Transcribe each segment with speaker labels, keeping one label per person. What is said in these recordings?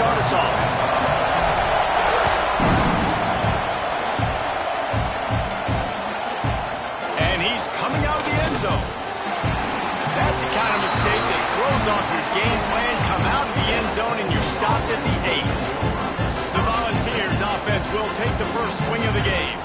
Speaker 1: start us off. And he's coming out of the end zone. That's the kind of mistake that throws off your game plan. Come out of the end zone and you're stopped at the 8. The Volunteers offense will take the first swing of the game.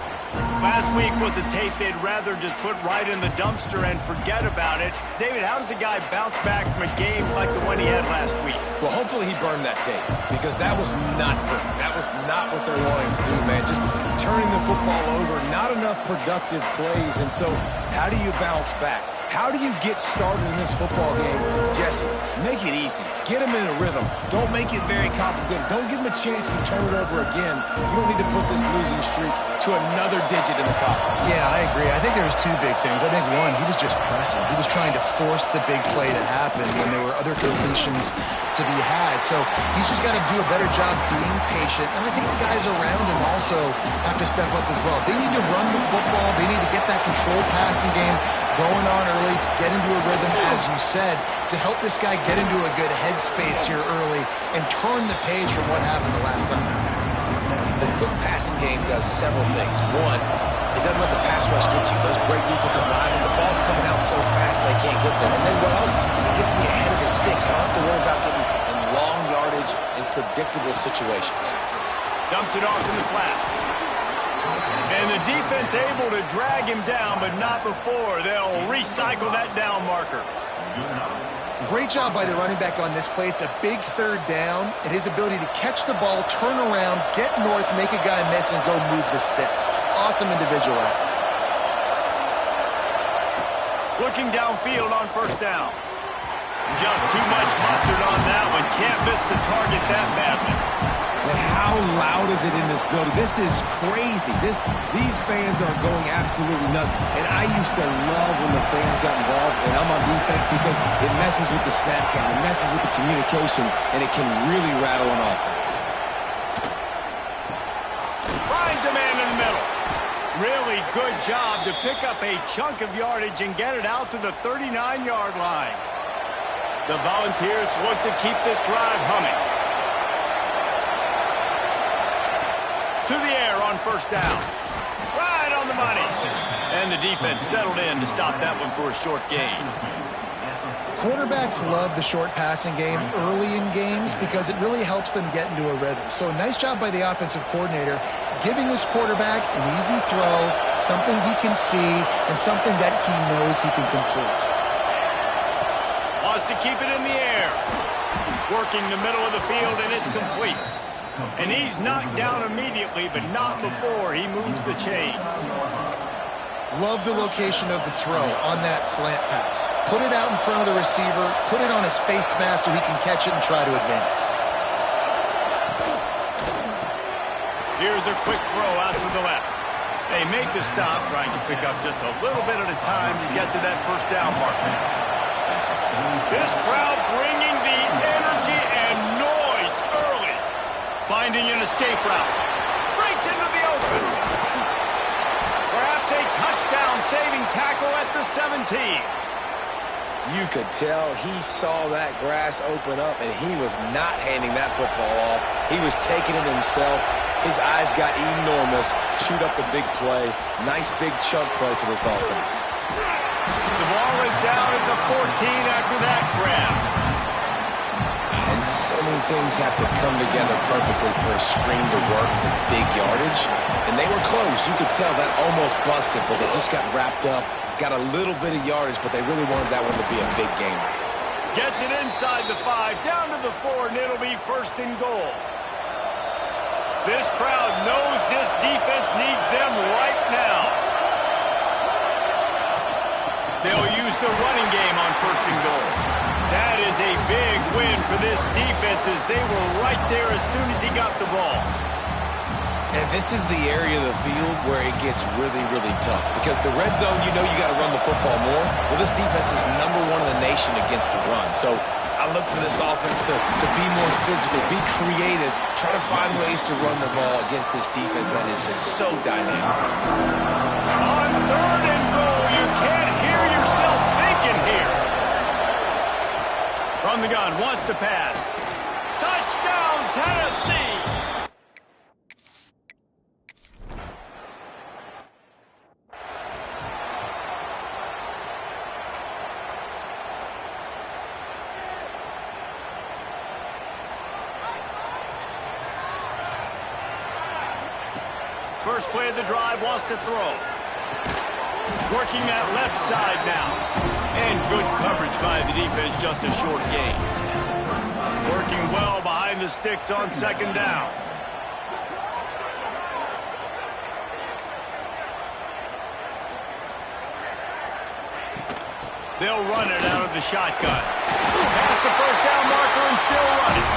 Speaker 1: Last week was a tape they'd rather just put right in the dumpster and forget about it. David, how does a guy bounce back from a game like the one he had last week?
Speaker 2: Well, hopefully he burned that tape because that was not pretty. That was not what they're wanting to do, man. Just turning the football over, not enough productive plays. And so how do you bounce back? How do you get started in this football game? Jesse, make it easy. Get him in a rhythm. Don't make it very complicated. Don't give him a chance to turn it over again. You don't need to put this losing streak to another digit in the column.
Speaker 3: Yeah, I agree. I think there was two big things. I think one, he was just pressing. He was trying to force the big play to happen when there were other completions to be had. So he's just got to do a better job being patient. And I think the guys around him also have to step up as well. They need to run the football. They need to get that controlled passing game going on early to get into a rhythm, as you said, to help this guy get into a good headspace here early and turn the page from what happened the last time.
Speaker 2: The quick passing game does several things. One, it doesn't let the pass rush get you. Those great defensive linemen, the ball's coming out so fast they can't get there. And then what else? It gets me ahead of the sticks. I don't have to worry about getting in long yardage in predictable situations.
Speaker 1: Dumps it off in the flats. And the defense able to drag him down, but not before. They'll recycle that down marker.
Speaker 3: Great job by the running back on this play. It's a big third down, and his ability to catch the ball, turn around, get north, make a guy miss, and go move the sticks. Awesome individual effort.
Speaker 1: Looking downfield on first down. Just too much mustard on that one. Can't miss the target that badly.
Speaker 2: And how loud is it in this building? This is crazy. These fans are going absolutely nuts. And I used to love when the fans got involved, and I'm on defense because it messes with the snap count, it messes with the communication, and it can really rattle an offense.
Speaker 1: Finds a man in the middle. Really good job to pick up a chunk of yardage and get it out to the 39-yard line. The Volunteers look to keep this drive humming. To the air on first down. Right on the money. And the defense settled in to stop that one for a short gain.
Speaker 3: Quarterbacks love the short passing game early in games because it really helps them get into a rhythm. So nice job by the offensive coordinator giving his quarterback an easy throw, something he can see, and something that he knows he can complete.
Speaker 1: Wants to keep it in the air. Working the middle of the field, and it's complete. And he's knocked down immediately, but not before he moves the chains.
Speaker 3: Love the location of the throw on that slant pass. Put it out in front of the receiver, put it on his face mask so he can catch it and try to advance.
Speaker 1: Here's a quick throw out to the left. They make the stop, trying to pick up just a little bit at a time to get to that first down marker. This crowd bringing the energy and noise early. Finding an escape route. Breaks into the open. Perhaps a touchdown-saving tackle at the 17.
Speaker 2: You could tell he saw that grass open up, and he was not handing that football off. He was taking it himself. His eyes got enormous. Chewed up a big play. Nice big chunk play for this offense.
Speaker 1: The ball is down at the 14 after that grab.
Speaker 2: And so many things have to come together perfectly for a screen to work for big yardage. And they were close. You could tell that almost busted, but they just got wrapped up, got a little bit of yardage, but they really wanted that one to be a big game.
Speaker 1: Gets it inside the 5, down to the 4, and it'll be first and goal. This crowd knows this defense needs them right now. They'll use the running game on first and goal. That is a big win for this defense as they were right there as soon as he got the ball.
Speaker 2: And this is the area of the field where it gets really, really tough. Because the red zone, you know you got to run the football more. Well, this defense is #1 in the nation against the run. So I look for this offense to be more physical, be creative, try to find ways to run the ball against this defense that is so dynamic.
Speaker 1: On third and goal, you can't hear yourself thinking here. From the gun, wants to pass. Touchdown, Tennessee. First play of the drive, wants to throw. Working that left side now. And good coverage by the defense, just a short gain. Working well behind the sticks on second down. They'll run it out of the shotgun. Past the first down marker and still running.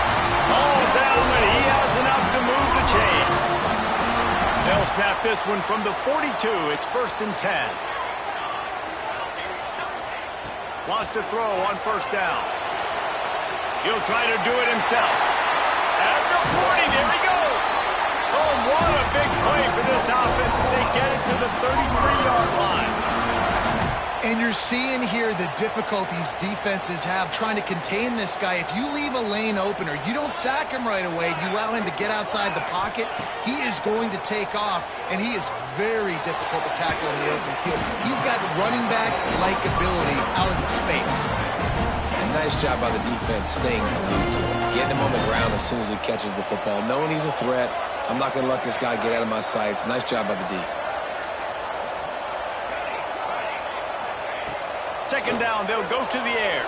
Speaker 1: All down, but he has enough to move the chains. They'll snap this one from the 42. It's 1st and 10. Wants to throw on first down. He'll try to do it himself. At the 40, there he goes. Oh, what a big play for this offense as they get it to the 33-yard line.
Speaker 3: And you're seeing here the difficulties defenses have trying to contain this guy. If you leave a lane open or you don't sack him right away, you allow him to get outside the pocket, he is going to take off, and he is very difficult to tackle in the open field. He's got running back-like ability out in space.
Speaker 2: And nice job by the defense staying glued to him, getting him on the ground as soon as he catches the football, knowing he's a threat. I'm not going to let this guy get out of my sights. Nice job by the D.
Speaker 1: Second down, they'll go to the air.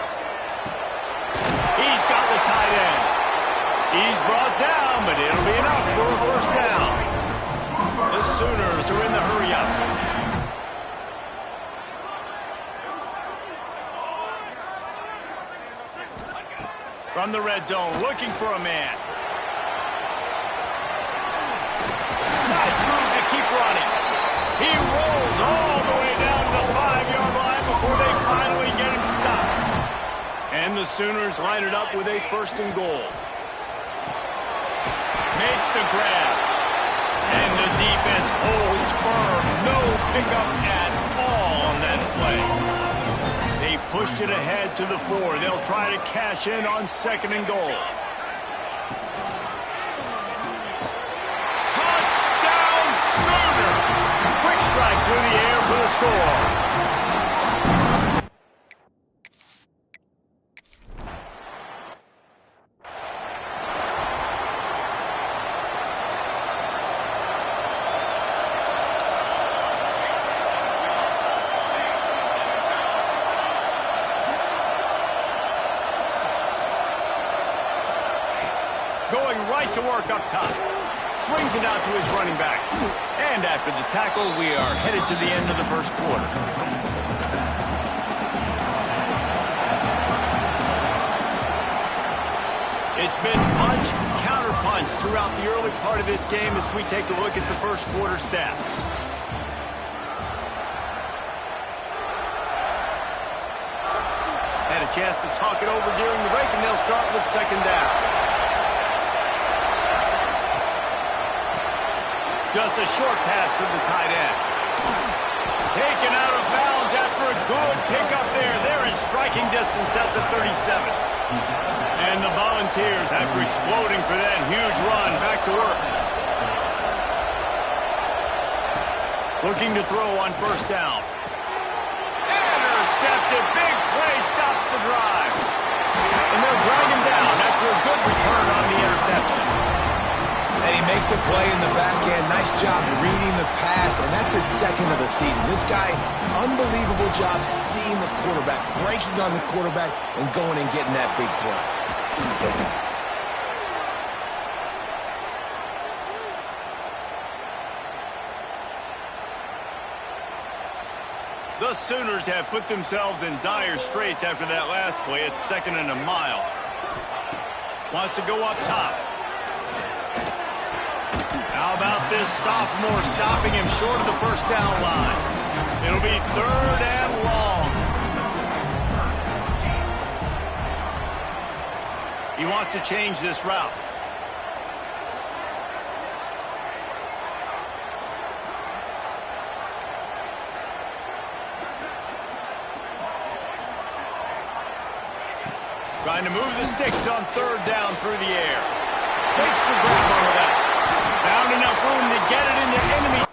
Speaker 1: He's got the tight end. He's brought down, but it'll be enough for a first down. The Sooners are in the hurry-up. From the red zone, looking for a man. Nice move to keep running. He rolls all the way down to the 5-yard line before they finally get him stopped. And the Sooners line it up with a 1st and goal. Makes the grab. And the defense holds firm. No pickup at all on that play. They've pushed it ahead to the 4. They'll try to cash in on 2nd and goal. Touchdown Sooners! Quick strike through the air for the score. Going right to work up top. Swings it out to his running back. And after the tackle, we are headed to the end of the first quarter. It's been punch, counter-punch throughout the early part of this game as we take a look at the first quarter stats. Had a chance to talk it over during the break, and they'll start with second down. Just a short pass to the tight end. Taken out of bounds after a good pickup there. They're in striking distance at the 37. And the Volunteers, after exploding for that huge run, back to work. Looking to throw on first down. Intercepted. Big play stops the drive. And they'll drag him down after a good return on the interception.
Speaker 2: And he makes a play in the back end. Nice job reading the pass, and that's his 2nd of the season. This guy, unbelievable job seeing the quarterback, breaking on the quarterback, and going and getting that big play.
Speaker 1: The Sooners have put themselves in dire straits after that last play. It's 2nd and a mile. Wants to go up top. How about this sophomore stopping him short of the first down line? It'll be 3rd and long. He wants to change this route. Trying to move the sticks on 3rd down through the air. Makes the grab on that. Found enough room to get it into enemy.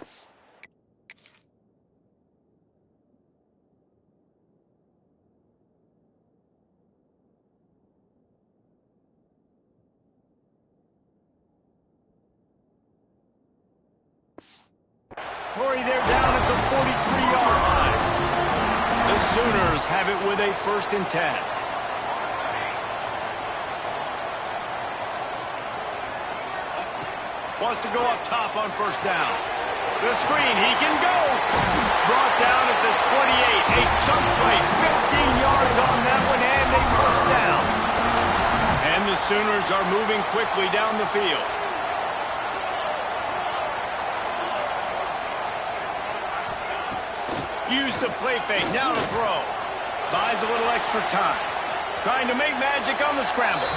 Speaker 1: Corey, they're down at the 43-yard line. The Sooners have it with a 1st and 10. Wants to go up top on 1st down. The screen, he can go. Brought down at the 28. A chunk play, 15 yards on that one, and a 1st down. And the Sooners are moving quickly down the field. Use the play fake, now to throw. Buys a little extra time. Trying to make magic on the scramble.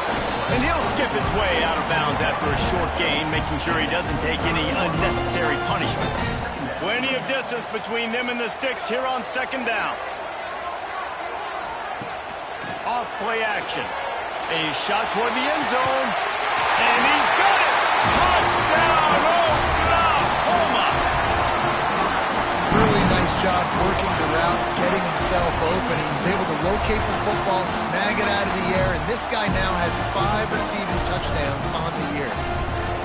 Speaker 1: And he'll skip his way out of bounds after a short gain, making sure he doesn't take any unnecessary punishment. Plenty of distance between them and the sticks here on 2nd down. Off play action. A shot toward the end zone. And he's got it! Touchdown, Oklahoma!
Speaker 3: Really nice job working the route, getting himself open. He was able to locate the football, snag it out of the air, and this guy now has 5 receiving touchdowns on the year.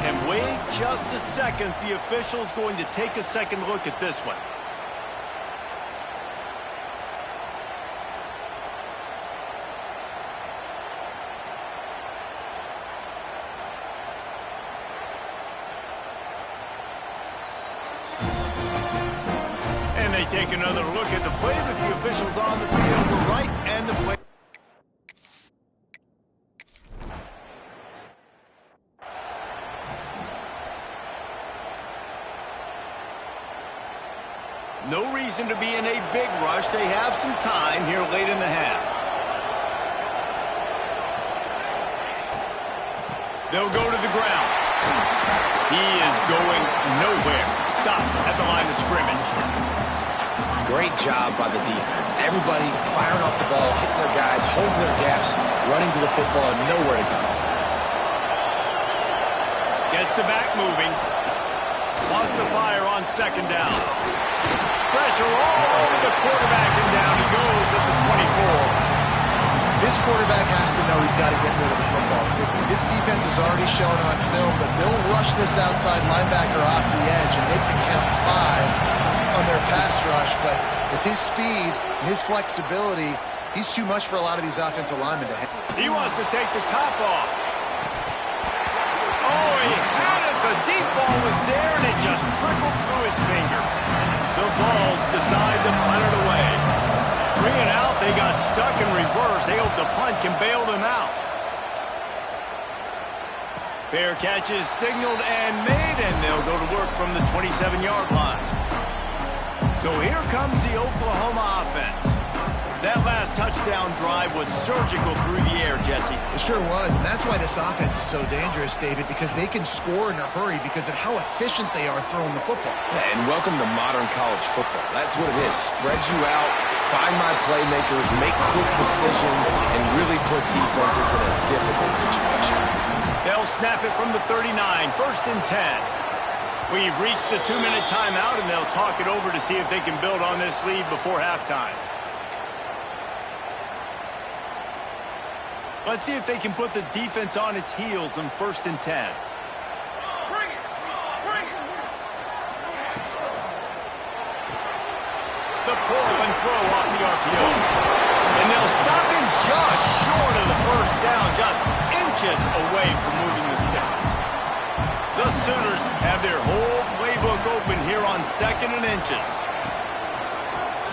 Speaker 1: And wait just a second. The official's going to take a second look at this one. And they take another look at the play with the officials on the field, the right and the play. No reason to be in a big rush. They have some time here late in the half. They'll go to the ground. He is going nowhere. Stop at the line of scrimmage.
Speaker 2: Great job by the defense. Everybody firing off the ball, hitting their guys, holding their gaps, running to the football, and nowhere to go.
Speaker 1: Gets the back moving. Wants to fire on 2nd down. Pressure all over the quarterback, and down he goes at the 24.
Speaker 3: This quarterback has to know he's got to get rid of the football quickly. This defense has already shown on film that they'll rush this outside linebacker off the edge, and they can count 5 on their pass rush. But with his speed and his flexibility, he's too much for a lot of these offensive linemen to handle.
Speaker 1: He wants to take the top off. Oh, he had it. The deep ball was there, and it just trickled through his fingers. The Vols decide to punt it away. 3 and out, they got stuck in reverse. They hope the punt can bail them out. Fair catch is signaled and made, and they'll go to work from the 27-yard line. So here comes the Oklahoma offense. That last touchdown drive was surgical through the air, Jesse.
Speaker 3: It sure was, and that's why this offense is so dangerous, David, because they can score in a hurry because of how efficient they are throwing the football.
Speaker 2: And welcome to modern college football. That's what it is. Spread you out, find my playmakers, make quick decisions, and really put defenses in a difficult situation.
Speaker 1: They'll snap it from the 39, 1st and 10. We've reached the 2-minute timeout, and they'll talk it over to see if they can build on this lead before halftime. Let's see if they can put the defense on its heels in 1st and 10.
Speaker 4: Bring it! Bring it!
Speaker 1: The pull and throw off the RPO. And they'll stop him just short of the 1st down, just inches away from moving the sticks. The Sooners have their whole playbook open here on 2nd and inches.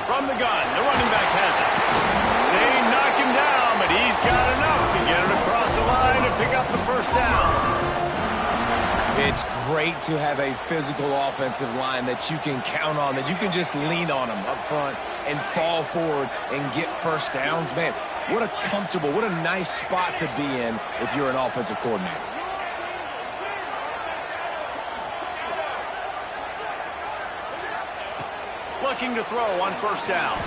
Speaker 1: From the gun, the running back has it. They knock him down, but he's got enough to get it across the line and pick up the 1st down.
Speaker 2: It's great to have a physical offensive line that you can count on, that you can just lean on them up front and fall forward and get 1st downs. Man, what a comfortable, what a nice spot to be in if you're an offensive coordinator.
Speaker 1: Looking to throw on 1st down.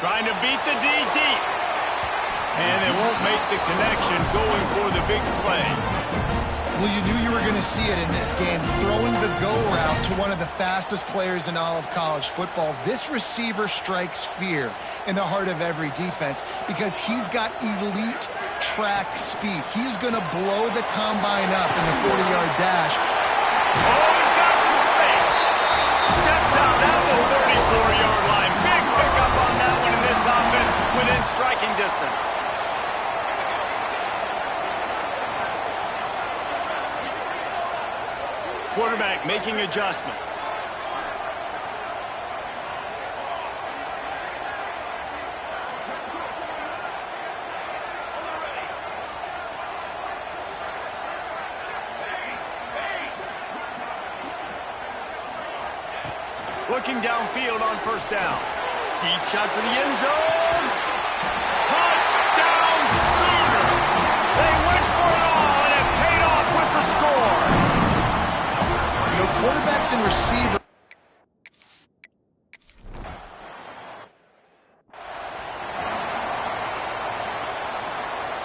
Speaker 1: Trying to beat the D deep. And they won't make the connection going for the big play.
Speaker 3: Well, you knew you were going to see it in this game. Throwing the go route to one of the fastest players in all of college football. This receiver strikes fear in the heart of every defense because he's got elite track speed. He's going to blow the combine up in the 40-yard dash.
Speaker 1: Oh, he's got some space. Steps out down the 34-yard line. Big pickup on that one, in this offense within striking distance. Quarterback making adjustments. Looking downfield on first down. Deep shot for the end zone. Touchdown Sooners! They went for it all, and it paid off with the score.
Speaker 3: You know, quarterbacks and receivers.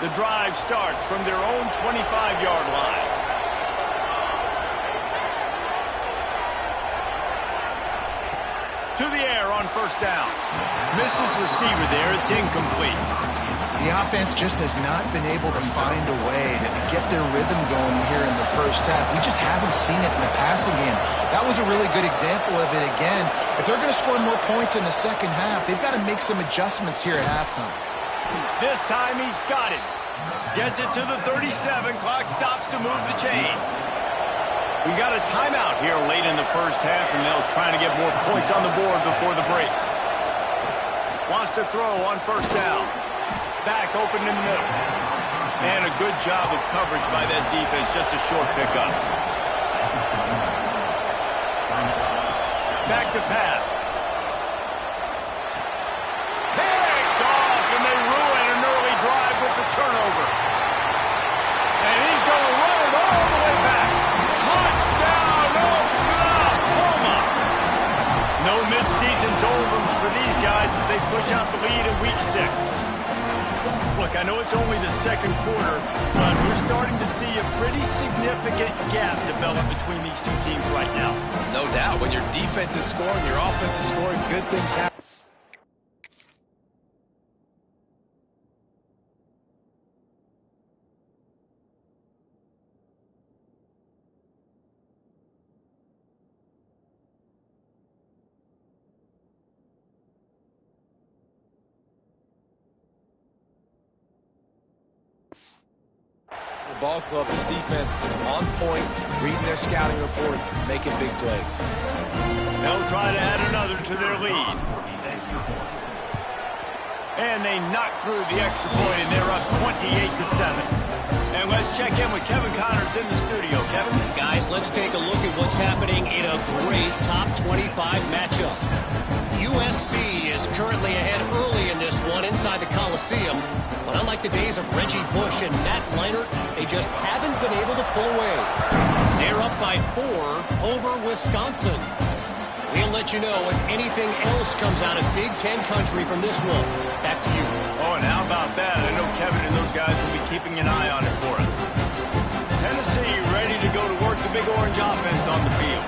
Speaker 1: The drive starts from their own 25-yard line. To the air on first down. Missed his receiver there. It's incomplete.
Speaker 3: The offense just has not been able to find a way to get their rhythm going here in the first half. We just haven't seen it in the passing game. That was a really good example of it again. If they're going to score more points in the second half, they've got to make some adjustments here at halftime.
Speaker 1: This time he's got it. Gets it to the 37. Clock stops to move the chains. We got a timeout here late in the first half, and they'll try to get more points on the board before the break. Wants to throw on first down. Back open in the middle. And a good job of coverage by that defense. Just a short pickup. Back to pass. Picked off, and they ruin an early drive with the turnover. And he's going to run it all the way back. Touchdown, Oklahoma! No midseason doldrums for these guys as they push out the lead in Week 6. Look, I know it's only the second quarter, but we're starting to see a pretty significant gap develop between these two teams right now.
Speaker 2: No doubt. When your defense is scoring, your offense is scoring, good things happen. Ball club, this defense on point, reading their scouting report, making big plays.
Speaker 1: They'll try to add another to their lead. And they knock through the extra point, and they're up 28-7. And let's check in with Kevin Connors in the studio. Kevin?
Speaker 5: Guys, let's take a look at what's happening in a great top 25 matchup. USC is currently ahead early in this one inside the Coliseum. But unlike the days of Reggie Bush and Matt Leinart, they just haven't been able to pull away. They're up by 4 over Wisconsin. We'll let you know if anything else comes out of Big Ten country from this one. Back to you.
Speaker 1: Oh, and how about that? I know Kevin and those guys will be keeping an eye on it for us. Tennessee ready to go to work the Big Orange offense on the field.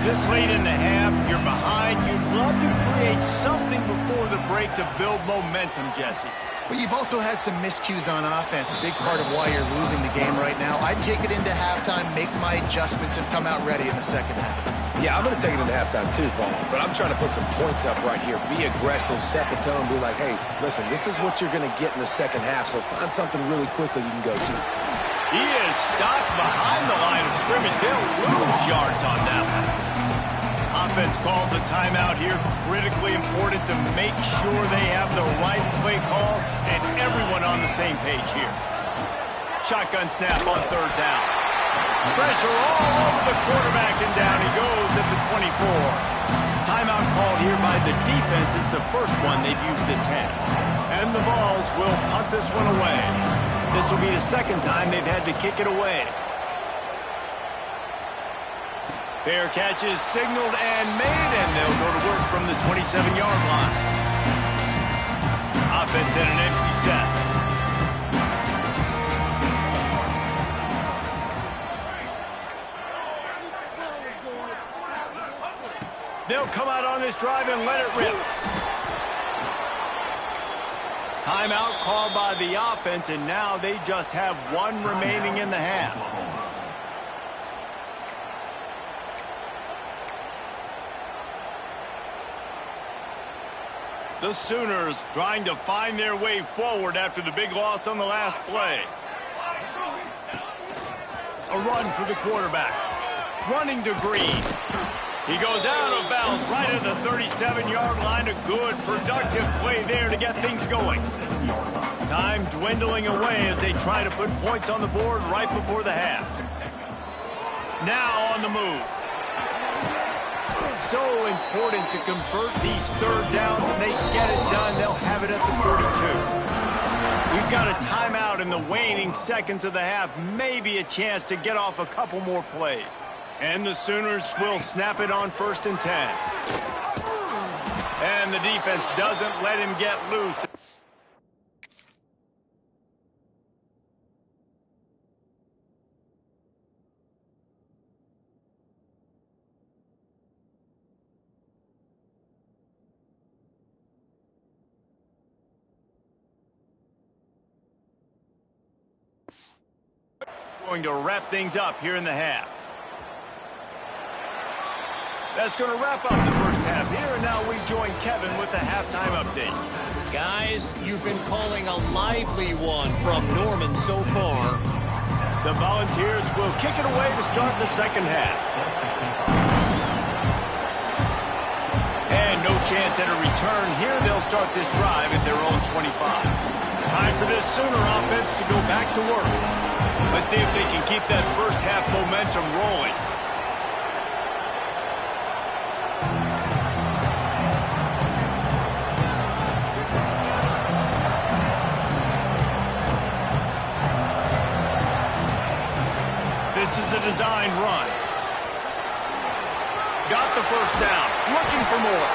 Speaker 1: This late in the half, you're behind. You'd love to create something before the break to build momentum, Jesse.
Speaker 3: But you've also had some miscues on offense, a big part of why you're losing the game right now. I'd take it into halftime, make my adjustments, and come out ready in the second half.
Speaker 2: Yeah, I'm going to take it into halftime too, Paul. But I'm trying to put some points up right here. Be aggressive, set the tone, be like, hey, listen, this is what you're going to get in the second half, so find something really quickly you can go to.
Speaker 1: He is stopped behind the line of scrimmage. They'll lose yards on that one. Offense calls a timeout here. Critically important to make sure they have the right play call and everyone on the same page here. Shotgun snap on third down. Pressure all over the quarterback, and down he goes at the 24. Timeout called here by the defense. It's the first one they've used this half. And the Vols will punt this one away. This will be the second time they've had to kick it away. Fair catch is signaled and made, and they'll go to work from the 27-yard line. Offense in an empty set. They'll come out on this drive and let it rip. Timeout called by the offense, and now they just have one remaining in the half. The Sooners trying to find their way forward after the big loss on the last play. A run for the quarterback. Running to Green. He goes out of bounds right at the 37-yard line. A good, productive play there to get things going. Time dwindling away as they try to put points on the board right before the half. Now on the move. So important to convert these third downs, and they get it done. They'll have it at the 42. We've got a timeout in the waning seconds of the half. Maybe a chance to get off a couple more plays. And the Sooners will snap it on 1st and 10. And the defense doesn't let him get loose. Going to wrap things up here in the half. That's going to wrap up the first half here, and now we join Kevin with the halftime update.
Speaker 5: Guys, you've been calling a lively one from Norman so far.
Speaker 1: The Volunteers will kick it away to start the second half. And no chance at a return here. They'll start this drive at their own 25. Time for this Sooner offense to go back to work. Let's see if they can keep that first half momentum rolling. This is a designed run. Got the first down. Looking for more.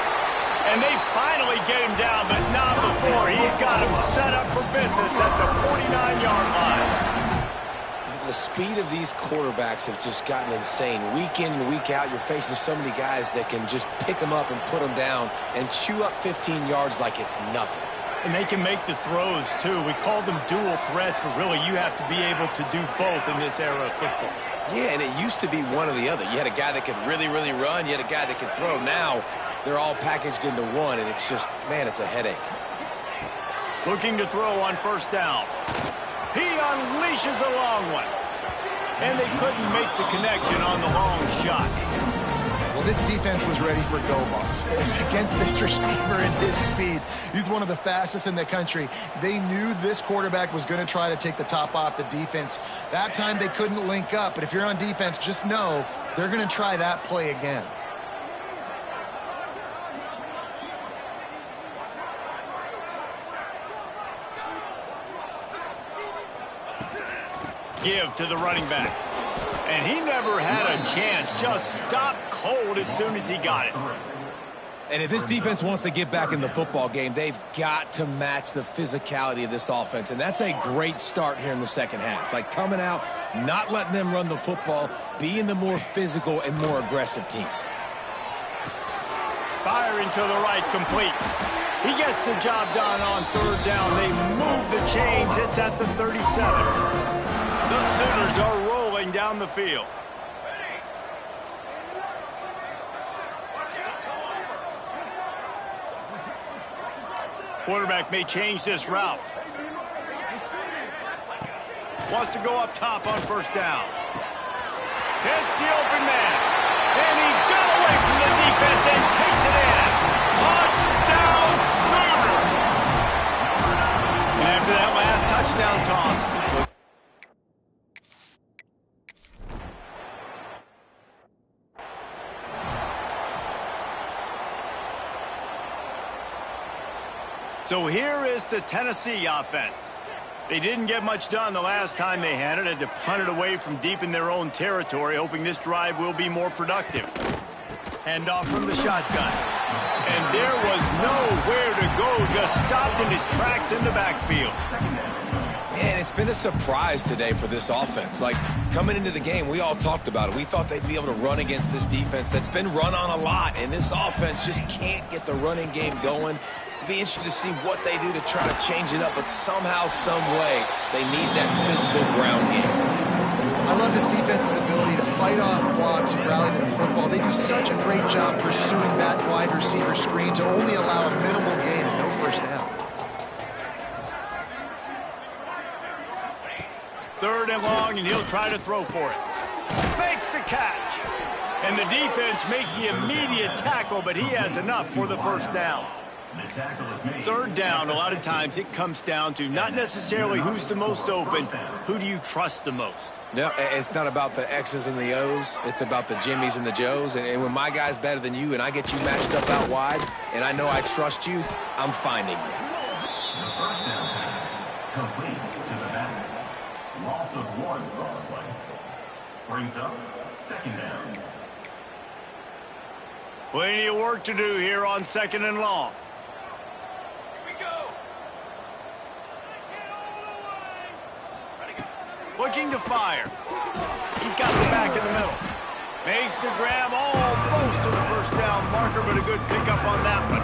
Speaker 1: And they finally get him down, but not before. He's got him set up for business at the 49-yard line.
Speaker 2: The speed of these quarterbacks have just gotten insane. Week in and week out, you're facing so many guys that can just pick them up and put them down and chew up 15 yards like it's nothing.
Speaker 1: And they can make the throws, too. We call them dual threats, but really you have to be able to do both in this era of football.
Speaker 2: Yeah, and it used to be one or the other. You had a guy that could really, really run. You had a guy that could throw. Now they're all packaged into one, and it's just, man, it's a headache.
Speaker 1: Looking to throw on first down. He unleashes a long one. And they couldn't make the connection on the long shot.
Speaker 3: Well, this defense was ready for go balls. Against this receiver and his speed, he's one of the fastest in the country. They knew this quarterback was going to try to take the top off the defense. That time they couldn't link up, but if you're on defense, just know they're going to try that play again.
Speaker 1: Give to the running back. And he never had a chance. Just stopped cold as soon as he got it.
Speaker 2: And if this defense wants to get back in the football game, they've got to match the physicality of this offense. And that's a great start here in the second half. Like coming out, not letting them run the football, being the more physical and more aggressive team.
Speaker 1: Firing to the right, complete. He gets the job done on third down. They move the chains. It's at the 37. The Sooners are rolling down the field. Quarterback may change this route. Wants to go up top on first down. Hits the open man. And he got away from the defense and takes it in. Touchdown Sooners! And after that last touchdown toss, so here is the Tennessee offense. They didn't get much done the last time they had it. Had to punt it away from deep in their own territory, hoping this drive will be more productive. Handoff from the shotgun. And there was nowhere to go, just stopped in his tracks in the backfield.
Speaker 2: And it's been a surprise today for this offense. Like, coming into the game, we all talked about it. We thought they'd be able to run against this defense that's been run on a lot, and this offense just can't get the running game going. It'll be interesting to see what they do to try to change it up, but somehow, some way, they need that physical ground game.
Speaker 3: I love this defense's ability to fight off blocks and rally to the football. They do such a great job pursuing that wide receiver screen to only allow a minimal gain and no first down.
Speaker 1: 3rd and long, and he'll try to throw for it. Makes the catch. And the defense makes the immediate tackle, but he has enough for the first down. 3rd down, a lot of times it comes down to not necessarily who's the most open, who do you trust the most?
Speaker 2: No, it's not about the X's and the O's. It's about the Jimmys and the Joes. And when my guy's better than you and I get you matched up out wide, and I know I trust you, I'm finding you.
Speaker 6: The first down pass, complete to the back. Loss of 1 on the play. Brings up 2nd down.
Speaker 1: Plenty of work to do here on 2nd and long. Looking to fire. He's got the back in the middle. Makes the grab almost to the first down marker, but a good pickup on that one.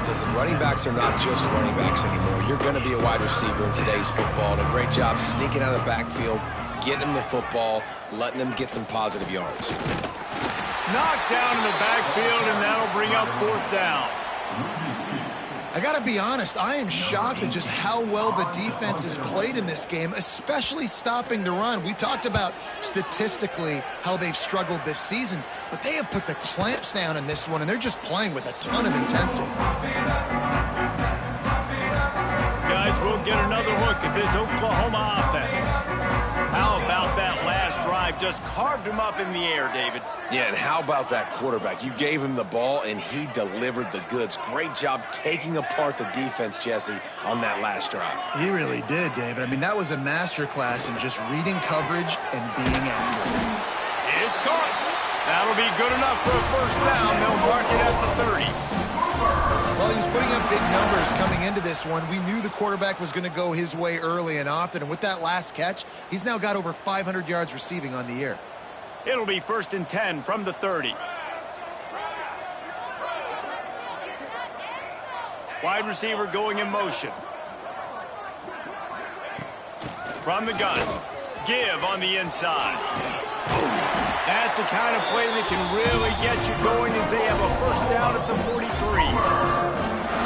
Speaker 2: Listen, running backs are not just running backs anymore. You're going to be a wide receiver in today's football. And a great job sneaking out of the backfield, getting them the football, letting them get some positive yards.
Speaker 1: Knocked down in the backfield, and that'll bring up 4th down.
Speaker 3: I got to be honest, I am shocked at just how well the defense has played in this game, especially stopping the run. We talked about statistically how they've struggled this season, but they have put the clamps down in this one, and they're just playing with a ton of intensity.
Speaker 1: Guys, we'll get another look at this Oklahoma offense. How about that last drive? Just carved him up in the air, David.
Speaker 2: Yeah, and how about that quarterback? You gave him the ball, and he delivered the goods. Great job taking apart the defense, Jesse, on that last drive.
Speaker 3: He really did, David. I mean, that was a masterclass in just reading coverage and being accurate.
Speaker 1: It's caught. That'll be good enough for a first down. They'll mark it at the 30.
Speaker 3: Well, he was putting up big numbers coming into this one. We knew the quarterback was going to go his way early and often, and with that last catch, he's now got over 500 yards receiving on the year.
Speaker 1: It'll be 1st and 10 from the 30. Wide receiver going in motion. From the gun. Give on the inside. That's the kind of play that can really get you going as they have a first down at the 43.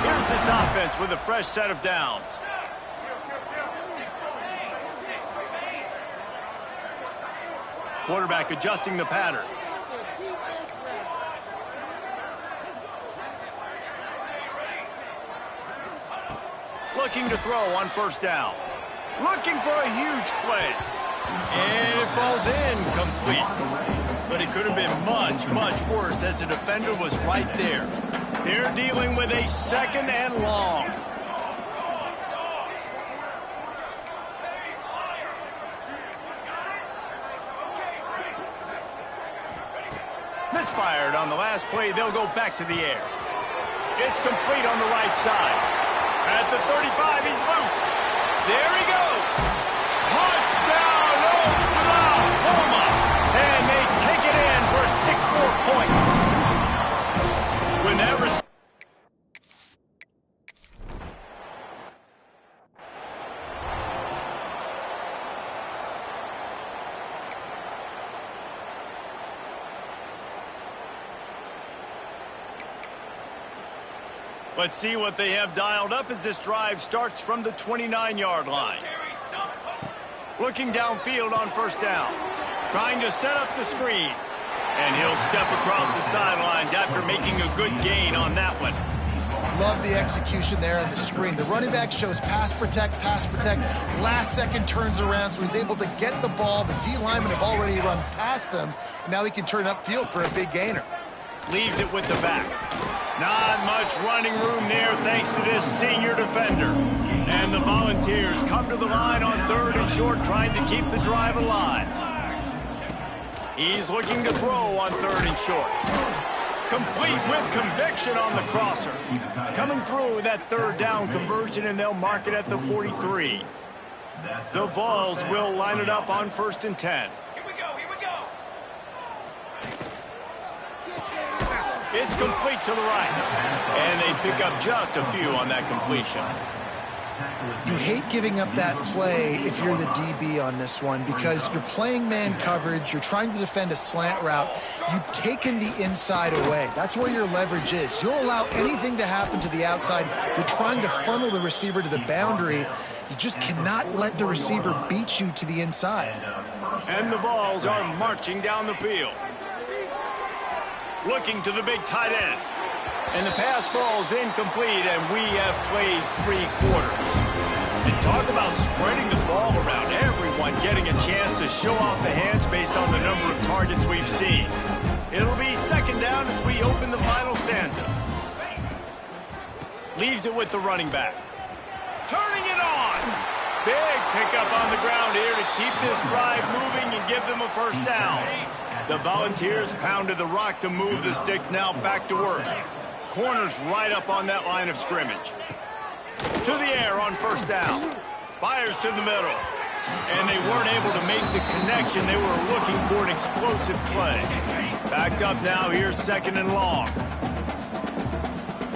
Speaker 1: Here's this offense with a fresh set of downs. Quarterback adjusting the pattern. Looking to throw on first down. Looking for a huge play. And it falls incomplete. But it could have been much, much worse as the defender was right there. They're dealing with a 2nd and long. Misfired on the last play. They'll go back to the air. It's complete on the right side. At the 35, he's loose. There he goes. Touchdown, Oklahoma. And they take it in for 6 more points. When that Let's see what they have dialed up as this drive starts from the 29-yard line. Looking downfield on first down. Trying to set up the screen. And he'll step across the sidelines after making a good gain on that one.
Speaker 3: Love the execution there on the screen. The running back shows pass protect. Last second turns around, so he's able to get the ball. The D linemen have already run past him. And now he can turn upfield for a big gainer.
Speaker 1: Leaves it with the back. Not much running room there thanks to this senior defender. And the Volunteers come to the line on 3rd and short, trying to keep the drive alive. He's looking to throw on 3rd and short. Complete with conviction on the crosser. Coming through with that 3rd down conversion, and they'll mark it at the 43. The Vols will line it up on 1st and 10.
Speaker 4: Here we go, here we go.
Speaker 1: It's complete to the right. And they pick up just a few on that completion.
Speaker 3: You hate giving up that play if you're the DB on this one because you're playing man coverage, you're trying to defend a slant route, you've taken the inside away. That's where your leverage is. You'll allow anything to happen to the outside. You're trying to funnel the receiver to the boundary. You just cannot let the receiver beat you to the inside.
Speaker 1: And the Vols are marching down the field. Looking to the big tight end. And the pass falls incomplete, and we have played 3 quarters. And talk about spreading the ball around, everyone getting a chance to show off the hands based on the number of targets we've seen. It'll be 2nd down as we open the final stanza. Leaves it with the running back. Turning it on! Big pickup on the ground here to keep this drive moving and give them a 1st down. The Volunteers pounded the rock to move the sticks, now back to work. Corners right up on that line of scrimmage. To the air on 1st down. Fires to the middle. And they weren't able to make the connection. They were looking for an explosive play. Backed up now, here's 2nd and long.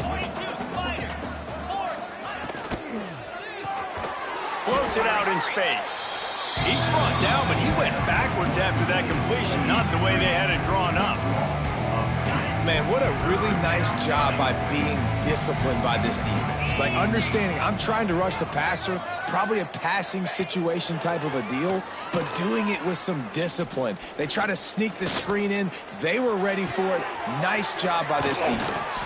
Speaker 4: 22 Spider.
Speaker 1: Floats it out in space. He's brought down, but he went backwards after that completion, not the way they had it drawn up.
Speaker 2: Man, what a really nice job by being disciplined by this defense. Like, understanding I'm trying to rush the passer, probably a passing situation type of a deal, but doing it with some discipline. They try to sneak the screen in. They were ready for it. Nice job by this defense.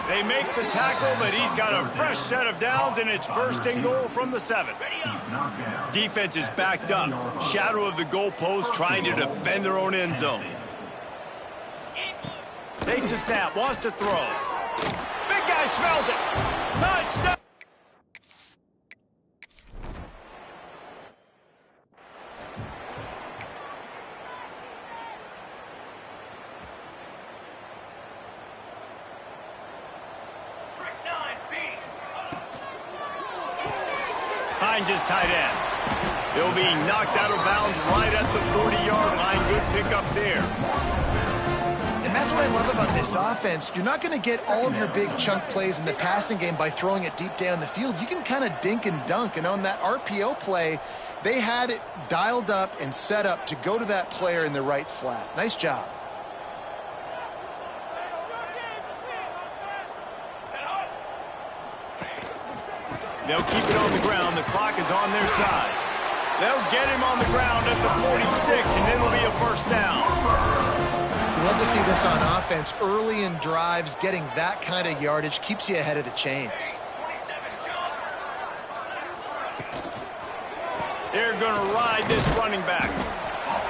Speaker 1: They make the tackle, but he's got a fresh set of downs, and it's 1st and goal from the 7. Defense is backed up. Shadow of the goalpost, trying to defend their own end zone. Takes a snap, wants to throw. Big guy smells it. Touchdown!
Speaker 4: Trick 9B.
Speaker 1: Finds his tight end. He'll be knocked out of bounds right at the 40-yard line. Good pickup there.
Speaker 3: And that's what I love about this offense. You're not going to get all of your big chunk plays in the passing game by throwing it deep down the field. You can kind of dink and dunk. And on that RPO play, they had it dialed up and set up to go to that player in the right flat. Nice job.
Speaker 1: They'll keep it on the ground. The clock is on their side. They'll get him on the ground at the 46, and it'll be a 1st down.
Speaker 3: Love to see this on offense. Early in drives, getting that kind of yardage keeps you ahead of the chains.
Speaker 1: They're going to ride this running back.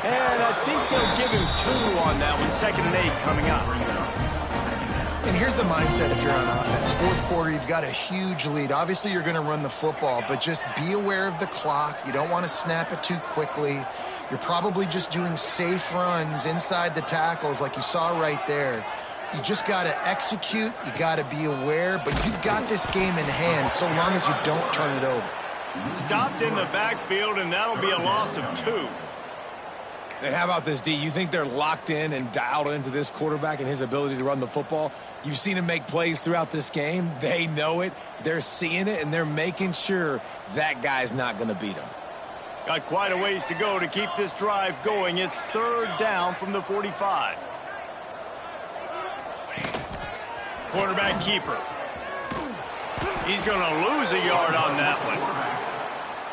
Speaker 1: And I think they'll give him 2 on that one. 2nd and 8 coming up.
Speaker 3: And here's the mindset if you're on offense. 4th quarter, you've got a huge lead. Obviously, you're going to run the football, but just be aware of the clock. You don't want to snap it too quickly. You're probably just doing safe runs inside the tackles like you saw right there. You just got to execute. You got to be aware, but you've got this game in hand so long as you don't turn it over.
Speaker 1: Stopped in the backfield, and that'll be a loss of 2.
Speaker 2: And how about this, D? You think they're locked in and dialed into this quarterback and his ability to run the football? You've seen him make plays throughout this game. They know it. They're seeing it, and they're making sure that guy's not going to beat him.
Speaker 1: Got quite a ways to go to keep this drive going. It's 3rd down from the 45. Quarterback keeper. He's going to lose a yard on that one.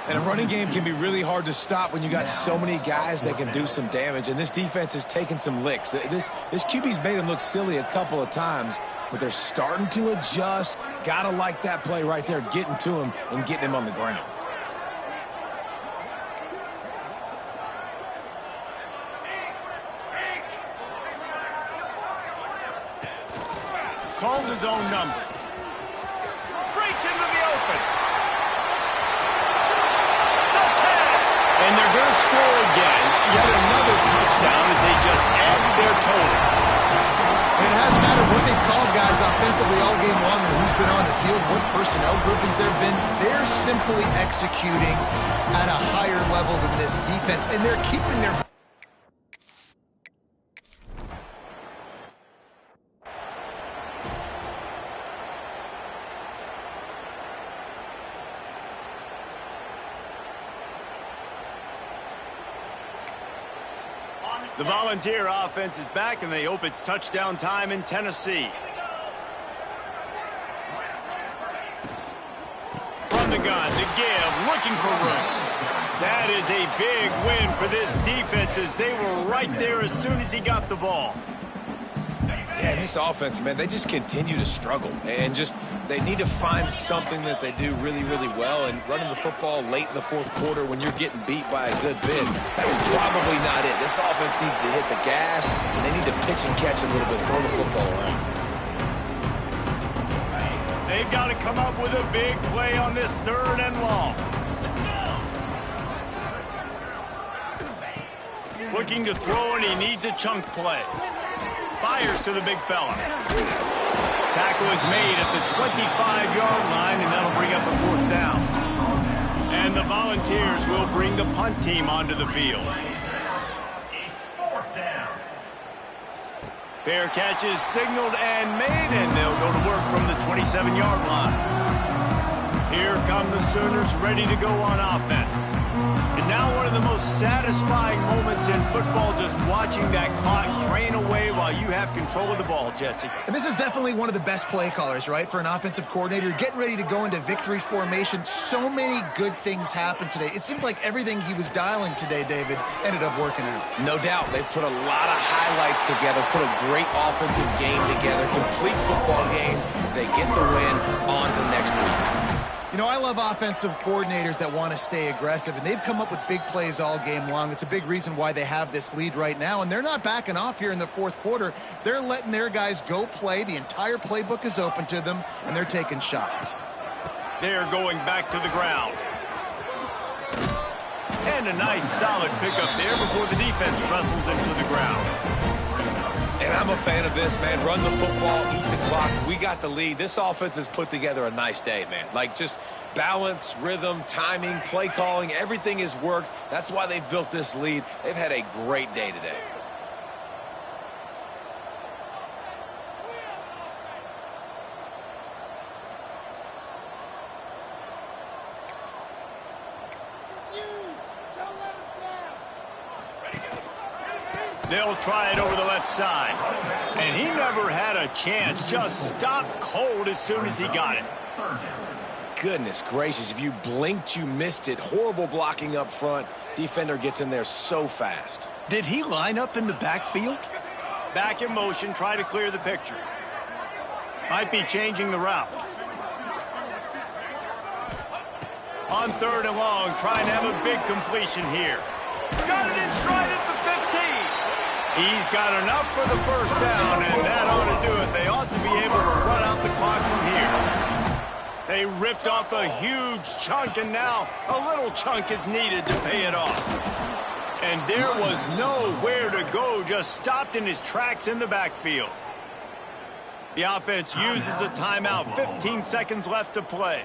Speaker 2: And a running game can be really hard to stop when you got so many guys that can do some damage. And this defense is taking some licks. This QB's made him look silly a couple of times, but they're starting to adjust. Gotta like that play right there, getting to him and getting him on the ground.
Speaker 1: Calls his own number. Breaks into the open. The tag. And they're going to score again. Yet another touchdown as they just added their total.
Speaker 3: It hasn't mattered what they've called guys offensively all game long and who's been on the field, what personnel groupings there have been. They're simply executing at a leveled in this defense, and they're keeping their...
Speaker 1: The Volunteer offense is back, and they hope it's touchdown time in Tennessee. From the gun to give, looking for room. That is a big win for this defense as they were right there as soon as he got the ball.
Speaker 2: Yeah, and this offense, man, they just continue to struggle. And just, they need to find something that they do really, really well. And running the football late in the fourth quarter when you're getting beat by a good bit, that's probably not it. This offense needs to hit the gas, and they need to pitch and catch a little bit, throw the football around.
Speaker 1: They've got to come up with a big play on this 3rd and long. Looking to throw, and he needs a chunk play. Fires to the big fella. Tackle is made at the 25-yard line, and that'll bring up a 4th down. And the Volunteers will bring the punt team onto the field.
Speaker 6: It's 4th down.
Speaker 1: Fair catch is signaled and made, and they'll go to work from the 27-yard line. Here come the Sooners ready to go on offense. And now one of the most satisfying moments in football, just watching that clock drain away while you have control of the ball, Jesse.
Speaker 3: And this is definitely one of the best play callers, right, for an offensive coordinator. Getting ready to go into victory formation. So many good things happened today. It seemed like everything he was dialing today, David, ended up working out.
Speaker 2: No doubt. They've put a lot of highlights together, put a great offensive game together, complete football game. They get the win on to next week.
Speaker 3: You know, I love offensive coordinators that want to stay aggressive, and they've come up with big plays all game long. It's a big reason why they have this lead right now, and they're not backing off here in the fourth quarter. They're letting their guys go play. The entire playbook is open to them, and they're taking shots.
Speaker 1: They're going back to the ground. And a nice solid pickup there before the defense wrestles into the ground.
Speaker 2: And I'm a fan of this, man. Run the football, eat the clock. We got the lead. This offense has put together a nice day, man. Like, just balance, rhythm, timing, play calling, everything has worked. That's why they've built this lead. They've had a great day today.
Speaker 1: They'll try it over the left side. And he never had a chance. Just stopped cold as soon as he got it.
Speaker 2: Goodness gracious, if you blinked, you missed it. Horrible blocking up front. Defender gets in there so fast.
Speaker 1: Did he line up in the backfield? Back in motion, try to clear the picture. Might be changing the route. On 3rd and long, trying to have a big completion here. Got it in stride at the 15. He's got enough for the 1st down, and that ought to do it. They ought to be able to run out the clock from here. They ripped off a huge chunk, and now a little chunk is needed to pay it off. And there was nowhere to go, just stopped in his tracks in the backfield. The offense uses a timeout, 15 seconds left to play.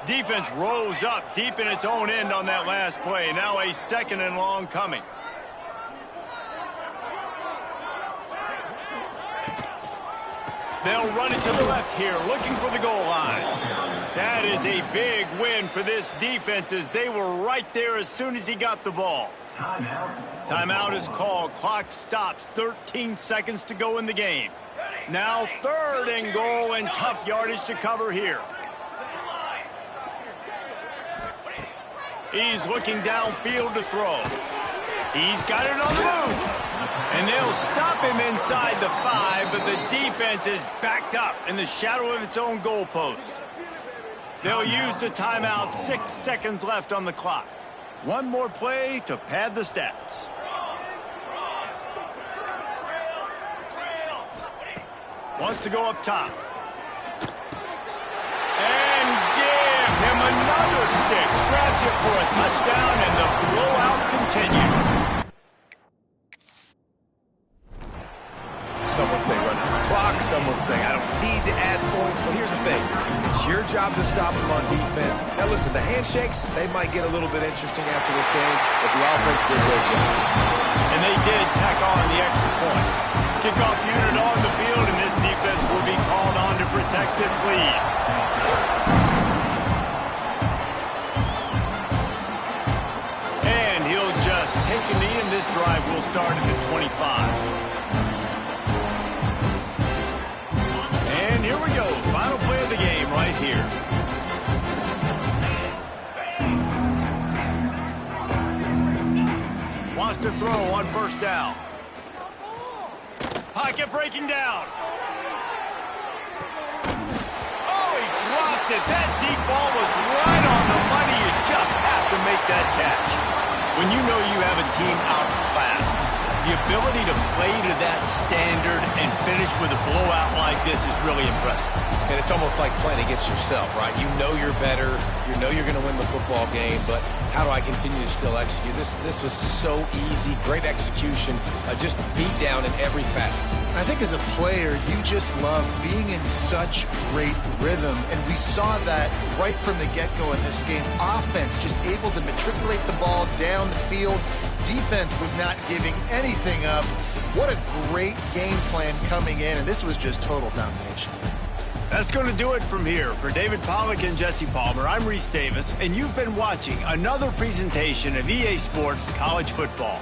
Speaker 1: Defense rose up deep in its own end on that last play. Now a 2nd and long coming. They'll run it to the left here, looking for the goal line. That is a big win for this defense as they were right there as soon as he got the ball. Timeout is called. Clock stops. 13 seconds to go in the game. Now 3rd and goal and tough yardage to cover here. He's looking downfield to throw. He's got it on the move. And they'll stop him inside the 5, but the defense is backed up in the shadow of its own goalpost. They'll use the timeout. 6 seconds left on the clock. One more play to pad the stats. Wants to go up top. And give him another 6. Grabs it for a touchdown, and the blowout continues.
Speaker 2: Someone say run out the clock. Someone's saying, I don't need to add points. But here's the thing. It's your job to stop them on defense. Now, listen, the handshakes, they might get a little bit interesting after this game, but the offense did their job.
Speaker 1: And they did tack on the extra point. Kickoff unit on the field, and this defense will be called on to protect this lead. And he'll just take a knee, and this drive will start at the 25. And here we go. Final play of the game right here. Wants to throw on first down. Pocket breaking down. Oh, he dropped it. That deep ball was right on the money. You just have to make that catch. When you know you have a team outclassed, the ability to play to that standard and finish with a blowout like this is really impressive.
Speaker 2: And it's almost like playing against yourself, right? You know you're better. You know you're going to win the football game, but how do I continue to still execute? This was so easy. Great execution. Just beat down in every facet.
Speaker 3: I think as a player, you just love being in such great rhythm, and we saw that right from the get-go in this game. Offense just able to matriculate the ball down the field. Defense was not giving anything up. What a great game plan coming in, and this was just total domination.
Speaker 1: That's going to do it from here. For David Pollack and Jesse Palmer, I'm Reese Davis, and you've been watching another presentation of EA Sports College Football.